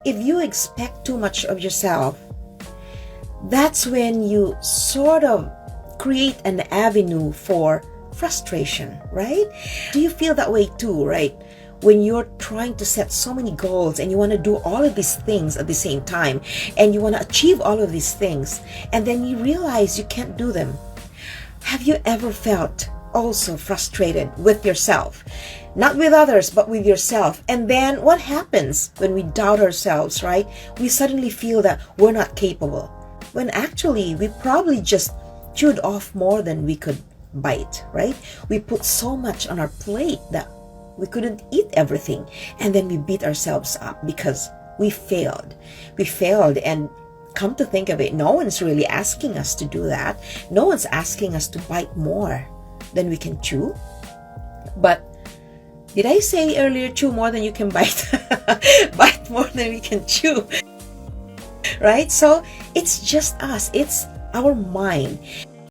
if you expect too much of yourself, that's when you sort of create an avenue for frustration, right? Do you feel that way too, right? When you're trying to set so many goals and you want to do all of these things at the same time, and you want to achieve all of these things, and then you realize you can't do them. Have you ever felt also frustrated with yourself? Not with others, but with yourself. And then what happens when we doubt ourselves, right? We suddenly feel that we're not capable, when actually we probably just chewed off more than we could bite, right? We put so much on our plate that we couldn't eat everything, and then we beat ourselves up because we failed. We failed, and come to think of it, no one's really asking us to do that. No one's asking us to bite more than we can chew. But did I say earlier, chew more than you can bite? Bite more than we can chew, right? So it's just us. It's our mind.